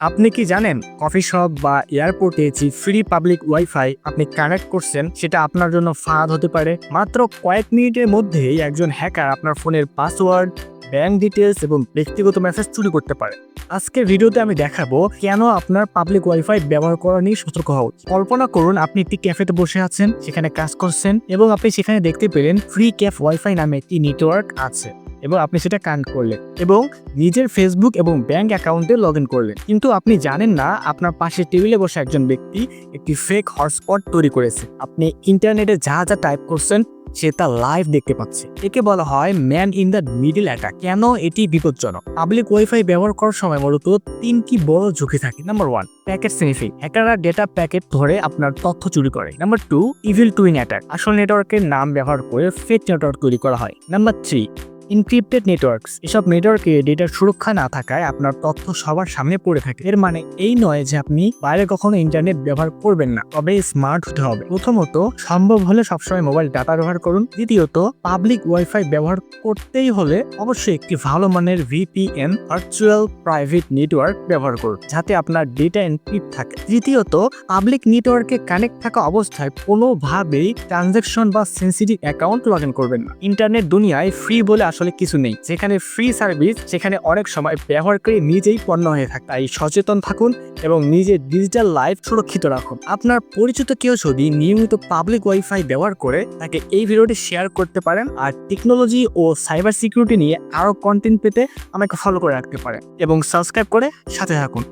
আপনি কি জানেন কফি শপ বা এয়ারপোর্টে যে ফ্রি পাবলিক ওয়াইফাই আপনি কানেক্ট করছেন সেটা আপনার জন্য ফাঁদ হতে পারে। মাত্র কয়েক মিনিটের মধ্যেই একজন হ্যাকার আপনার ফোনের পাসওয়ার্ড, ব্যাংক ডিটেলস এবং ব্যক্তিগত মেসেজ চুরি করতে পারে। আজকের ভিডিওতে আমি দেখাবো কেন আপনার পাবলিক ওয়াইফাই ব্যবহার করা নিয়ে সতর্ক হওয়া উচিত। কল্পনা করুন আপনি একটি ক্যাফেতে বসে আছেন, সেখানে কাজ করছেন এবং আপনি সেখানে দেখতে পেলেন ফ্রি ক্যাফ ওয়াইফাই নামে একটি নেটওয়ার্ক আছে এবং আপনি সেটা কানেক্ট করলেন এবং নিজের ফেসবুক এবং ব্যাংক অ্যাকাউন্টে লগ ইন করলেন। কিন্তু আপনি জানেন না আপনার পাশের টেবিলে বসে একজন ব্যক্তি একটি ফেক হটস্পট তৈরি করেছে। আপনি ইন্টারনেটে যা যা টাইপ করছেন সে তা লাইভ দেখতে পাচ্ছে। একে বলা হয় man in the middle attack. কেন এটি বিপজ্জনক? পাবলিক ওয়াইফাই ব্যবহার করার সময় মূলত তিনটি বড় ঝুঁকি থাকে। Number 1, packet sniffing. হ্যাকাররা ডেটা প্যাকেট ধরে আপনার তথ্য চুরি করে। Number 2, evil twin attack. আসল নেটওয়ার্কের নাম ব্যবহার করে ফেক নেটওয়ার্ক তৈরি করা হয়। Number 3, encrypted networks. এসব নেটওয়ার্কে ডেটার সুরক্ষা না থাকায় আপনার তথ্য সবার সামনে পড়ে থাকে। এর মানে এই নয় যে আপনি বাইরে কখনো ইন্টারনেট ব্যবহার করবেন না, তবে স্মার্ট হতে হবে। প্রথমত, সম্ভব হলে সবসময় মোবাইল ডাটা ব্যবহার করুন। দ্বিতীয়ত, পাবলিক ওয়াইফাই ব্যবহার করতেই হলে অবশ্যই একটি ভালো মানের VPN ভার্চুয়াল প্রাইভেট নেটওয়ার্ক ব্যবহার করুন, যাতে আপনার ডেটা এনক্রিপ্ট থাকে। তৃতীয়ত, পাবলিক নেটওয়ার্কে কানেক্ট থাকা অবস্থায় কোনোভাবেই ট্রানজ্যাকশন বা সেন্সিটিভ অ্যাকাউন্ট লগ ইন করবেন না। ইন্টারনেট দুনিয়ায় ফ্রি বলে আসলে কিছু নেই। যেখানে ফ্রি সার্ভিস সেখানে অনেক সময় ব্যবহারকারী নিজেই পণ্য হয়ে থাকে। তাই সচেতন থাকুন এবং নিজের ডিজিটাল লাইফ সুরক্ষিত রাখুন। আপনার পরিচিত কেউ যদি নিয়মিত পাবলিক ওয়াইফাই ব্যবহার করে, তাকে এই ভিডিওটি শেয়ার করতে পারেন। আর টেকনোলজি ও সাইবার সিকিউরিটি নিয়ে আরো কন্টেন্ট পেতে আমাকে ফলো করে রাখতে পারেন এবং সাবস্ক্রাইব করে সাথে থাকুন।